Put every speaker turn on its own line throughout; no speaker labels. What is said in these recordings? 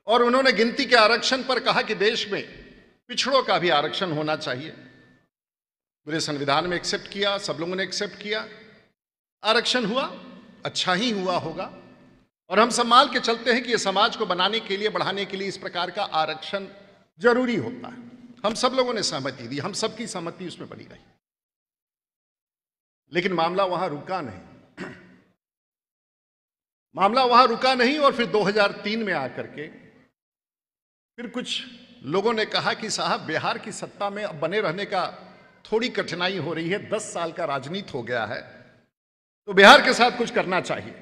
और उन्होंने गिनती के आरक्षण पर कहा कि देश में पिछड़ों का भी आरक्षण होना चाहिए। पूरे संविधान में एक्सेप्ट किया, सब लोगों ने एक्सेप्ट किया, आरक्षण हुआ, अच्छा ही हुआ होगा। और हम सब मान के चलते हैं कि यह समाज को बनाने के लिए, बढ़ाने के लिए इस प्रकार का आरक्षण जरूरी होता है। हम सब लोगों ने सहमति दी, हम सबकी सहमति उसमें बनी रही। लेकिन मामला वहां रुका नहीं, मामला वहां रुका नहीं। और फिर 2003 में आकर के फिर कुछ लोगों ने कहा कि साहब, बिहार की सत्ता में अब बने रहने का थोड़ी कठिनाई हो रही है, 10 साल का राजनीति हो गया है, तो बिहार के साथ कुछ करना चाहिए।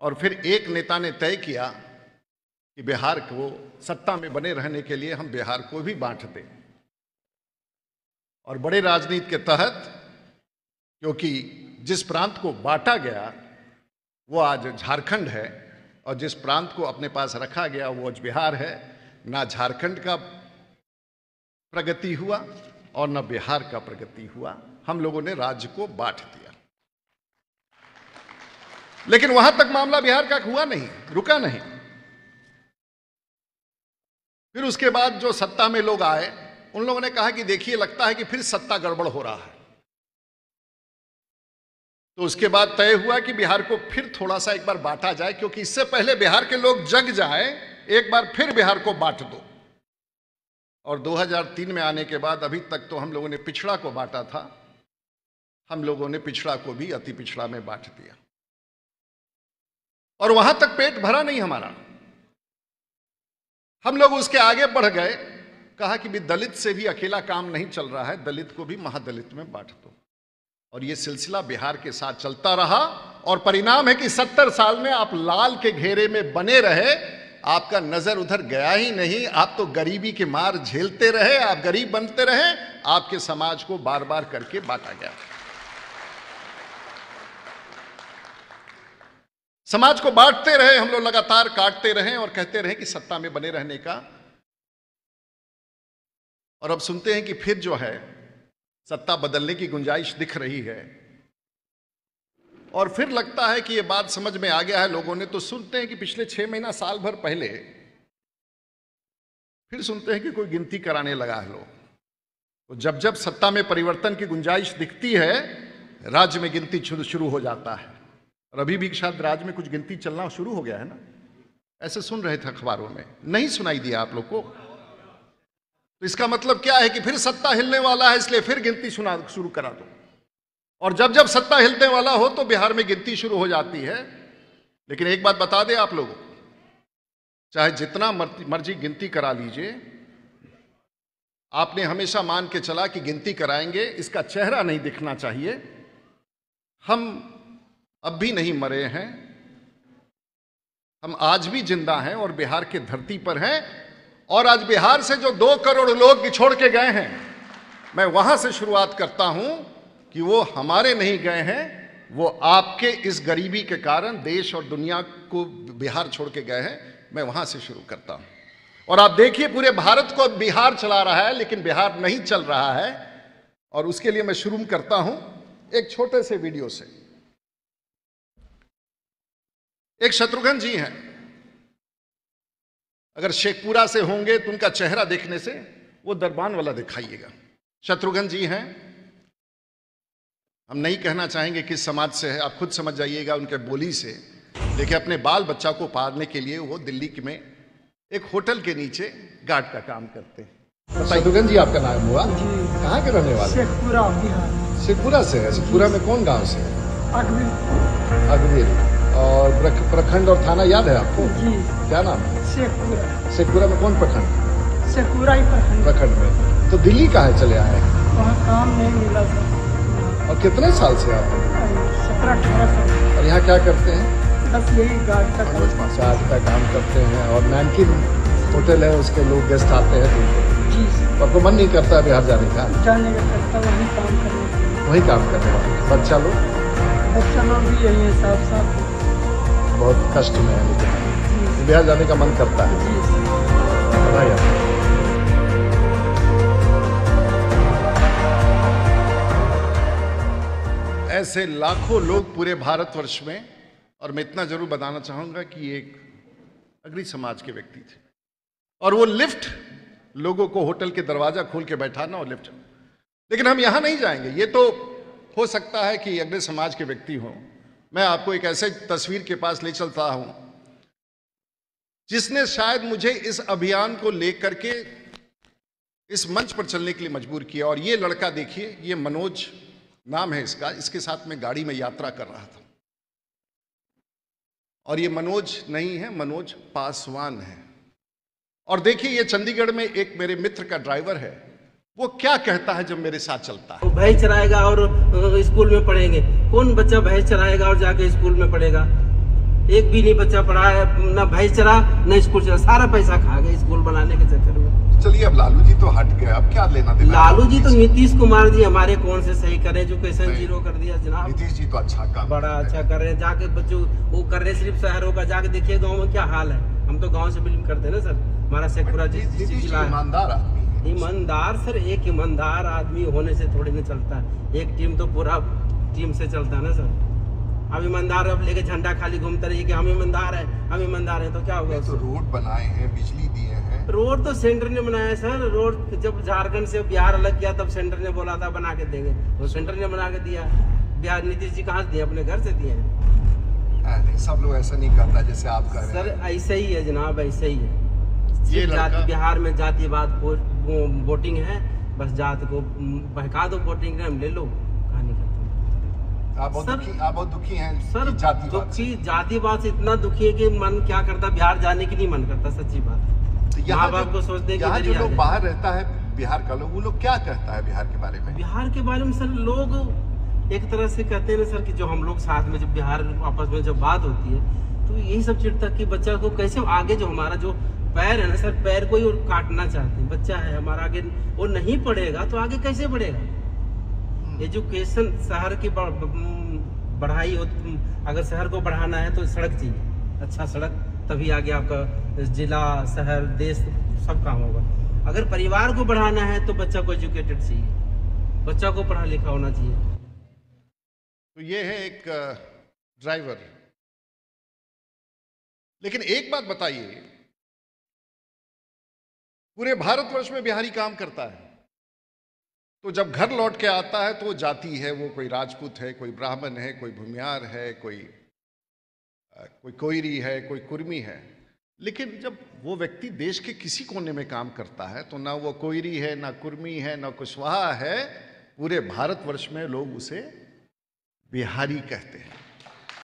और फिर एक नेता ने तय किया कि बिहार को सत्ता में बने रहने के लिए हम बिहार को भी बांट दें। और बड़े राजनीति के तहत, क्योंकि जिस प्रांत को बांटा गया वो आज झारखंड है, और जिस प्रांत को अपने पास रखा गया वो आज बिहार है, ना झारखंड का प्रगति हुआ और ना बिहार का प्रगति हुआ। हम लोगों ने राज्य को बांट दिया। लेकिन वहां तक मामला बिहार का हुआ नहीं, रुका नहीं। फिर उसके बाद जो सत्ता में लोग आए, उन लोगों ने कहा कि देखिए, लगता है कि फिर सत्ता गड़बड़ हो रहा है। तो उसके बाद तय हुआ कि बिहार को फिर थोड़ा सा एक बार बांटा जाए, क्योंकि इससे पहले बिहार के लोग जग जाए, एक बार फिर बिहार को बांट दो। और 2003 में आने के बाद अभी तक तो हम लोगों ने पिछड़ा को बांटा था, हम लोगों ने पिछड़ा को भी अति पिछड़ा में बांट दिया। और वहां तक पेट भरा नहीं हमारा, हम लोग उसके आगे बढ़ गए, कहा कि भी दलित से भी अकेला काम नहीं चल रहा है, दलित को भी महादलित में बांट दो। और यह सिलसिला बिहार के साथ चलता रहा, और परिणाम है कि 70 साल में आप लाल के घेरे में बने रहे, आपका नजर उधर गया ही नहीं। आप तो गरीबी के मार झेलते रहे, आप गरीब बनते रहे, आपके समाज को बार बार करके बांटा गया। समाज को बांटते रहे हम लोग, लगातार काटते रहे और कहते रहे कि सत्ता में बने रहने का। और अब सुनते हैं कि फिर जो है सत्ता बदलने की गुंजाइश दिख रही है, और फिर लगता है कि ये बात समझ में आ गया है लोगों ने। तो सुनते हैं कि पिछले 6 महीना, साल भर पहले फिर सुनते हैं कि कोई गिनती कराने लगा है लोग। तो जब जब सत्ता में परिवर्तन की गुंजाइश दिखती है, राज्य में गिनती शुरू हो जाता है। और अभी भी शायद राज्य में कुछ गिनती चलना शुरू हो गया है ना, ऐसे सुन रहे थे अखबारों में, नहीं सुनाई दिया आप लोग को? तो इसका मतलब क्या है कि फिर सत्ता हिलने वाला है, इसलिए फिर गिनती शुरू करा दो। और जब जब सत्ता हिलने वाला हो तो बिहार में गिनती शुरू हो जाती है। लेकिन एक बात बता दें आप लोगों को, चाहे जितना मर्जी गिनती करा लीजिए, आपने हमेशा मान के चला कि गिनती कराएंगे, इसका चेहरा नहीं दिखना चाहिए। हम अब भी नहीं मरे हैं, हम आज भी जिंदा हैं और बिहार के धरती पर हैं। और आज बिहार से जो 2 करोड़ लोग बिछोड़ के गए हैं, मैं वहां से शुरुआत करता हूं कि वो हमारे नहीं गए हैं, वो आपके इस गरीबी के कारण देश और दुनिया को बिहार छोड़ के गए हैं। मैं वहां से शुरू करता हूं। और आप देखिए, पूरे भारत को बिहार चला रहा है, लेकिन बिहार नहीं चल रहा है। और उसके लिए मैं शुरू करता हूं एक छोटे से वीडियो से। एक शत्रुघ्न जी हैं, अगर शेखपुरा से होंगे तो उनका चेहरा देखने से वो दरबान वाला दिखाइएगा। शत्रुघ्न जी हैं, हम नहीं कहना चाहेंगे किस समाज से है, आप खुद समझ जाइएगा उनके बोली से। लेकिन अपने बाल बच्चा को पालने के लिए वो दिल्ली में एक होटल के नीचे गार्ड का काम करते हैं। शत्रुघ्न जी आपका नाम हुआ? कहाँ के रहने वाले?
शेखपुरा, बिहार।
शेखपुरा से है? शेखपुरा में कौन गांव से? अगवीर। और प्रखंड और थाना याद है आपको?
जी।
क्या नाम है?
शेखपुरा।
शेखपुरा में कौन प्रखंड?
शेखपुरा ही
प्रखंड में। तो दिल्ली कहाँ चले आए?
वहाँ काम नहीं मिला था।
और कितने साल से आप?
17-18 साल।
और यहाँ क्या करते हैं?
बस यही गार्ड का
काम करते हैं। और नैनकिन होटल है, उसके लोग गेस्ट आते हैं।
जी।
तो आपको मन नहीं करता बिहार जाने का?
जाने का करता, वहीं काम करने।
वहीं काम करने वाले बच्चा लोग
भी यही है, साफ
बहुत कष्ट में है, लेकिन बिहार जाने का मन करता है। ऐसे लाखों लोग पूरे भारतवर्ष में। और मैं इतना जरूर बताना चाहूंगा कि एक अग्री समाज के व्यक्ति थे, और वो लिफ्ट, लोगों को होटल के दरवाजा खोल के बैठाना और लिफ्ट। लेकिन हम यहां नहीं जाएंगे। ये तो हो सकता है कि अग्र समाज के व्यक्ति हों। मैं आपको एक ऐसे तस्वीर के पास ले चलता हूं जिसने शायद मुझे इस अभियान को लेकर के इस मंच पर चलने के लिए मजबूर किया। और ये लड़का देखिए, ये मनोज नाम है इसका, इसके साथ में गाड़ी में यात्रा कर रहा था। और ये मनोज नहीं है, मनोज पासवान है। और देखिए ये चंडीगढ़ में एक मेरे मित्र का ड्राइवर है, वो क्या कहता है जब मेरे साथ चलता है।
भैंस चराएगा और स्कूल में पढ़ेंगे। कौन बच्चा भैंस चराएगा और जाके स्कूल में पढ़ेगा? एक भी नहीं बच्चा पढ़ा है, ना भैंस चरा ना स्कूल चला, सारा पैसा खा गए स्कूल बनाने के चक्कर में।
चलिए अब लालू जी तो हट गए, अब क्या लेना देना।
लालू जी तो नीतीश कुमार जी हमारे कौन से सही करे, एजुकेशन जीरो कर दिया जनाब।
नीतीश जी तो अच्छा काम
बड़ा अच्छा कर रहे हैं, जाके बच्चों वो कर रहे सिर्फ शहरों का, जाके देखिए गाँव में क्या हाल है। हम तो गाँव से बिलोंग करते हैं ना सर, हमारा शेखपुरा जिला।
ईमानदार आदमी,
ईमानदार सर, एक ईमानदार आदमी होने से थोड़ी ना चलता है। एक टीम तो पूरा टीम से चलता है ना सर। अब ईमानदार अब लेके झंडा खाली घूमता रहिए कि हम ईमानदार हैं, हम ईमानदार हैं, तो क्या होगा?
तो रोड बनाए हैं, बिजली दिए हैं।
रोड तो सेंटर ने बनाया है सर। रोड जब झारखंड से बिहार अलग किया तब सेंटर ने बोला था बना के देंगे, तो सेंटर ने बना के दिया। बिहार नीतीश जी कहाँ से दिए? अपने घर से दिए हैं।
नहीं, सब लोग ऐसा नहीं करता जैसे आप कह रहे हैं।
सर ऐसे ही है जनाब, ऐसे ही है।
ये
जाति बिहार में जातिवाद वोटिंग है, बस जात को बहका दो वोटिंग हम ले लो, कहानी खत्म।
आप बहुत दुखी हैं
सर। जातिवाद से इतना दुखी है कि मन क्या करता, बिहार जाने की नहीं मन करता, सच्ची बात।
यहाँ
बाप को सोचते
यहाँ जो लोग बाहर रहता है बिहार का लोग, वो लोग क्या कहता है बिहार के बारे में?
बिहार के बारे में सर लोग एक तरह से कहते हैं ना सर कि जो हम लोग साथ में जब बिहार आपस में जब बात होती है तो यही सब चिढ़ता कि बच्चा को कैसे आगे, जो हमारा जो पैर है ना सर, पैर को ही काटना चाहते हैं। बच्चा है हमारा, आगे वो नहीं पढ़ेगा तो आगे कैसे बढ़ेगा? एजुकेशन शहर की बढ़ाई हो, अगर शहर को बढ़ाना है तो सड़क चाहिए, अच्छा सड़क, तभी आगे आपका जिला, शहर, देश सब काम होगा। अगर परिवार को बढ़ाना है तो बच्चा को एजुकेटेड चाहिए, बच्चा को पढ़ा लिखा होना चाहिए।
तो ये है एक ड्राइवर। लेकिन एक बात बताइए, पूरे भारतवर्ष में बिहारी काम करता है, तो जब घर लौट के आता है तो वो जाति है, वो कोई राजपूत है, कोई ब्राह्मण है, कोई भूमियार है, कोई कोयरी है, कोई कुर्मी है। लेकिन जब वो व्यक्ति देश के किसी कोने में काम करता है तो ना वो कोयरी है, ना कुर्मी है, ना कुशवाहा है, पूरे भारतवर्ष में लोग उसे बिहारी कहते हैं।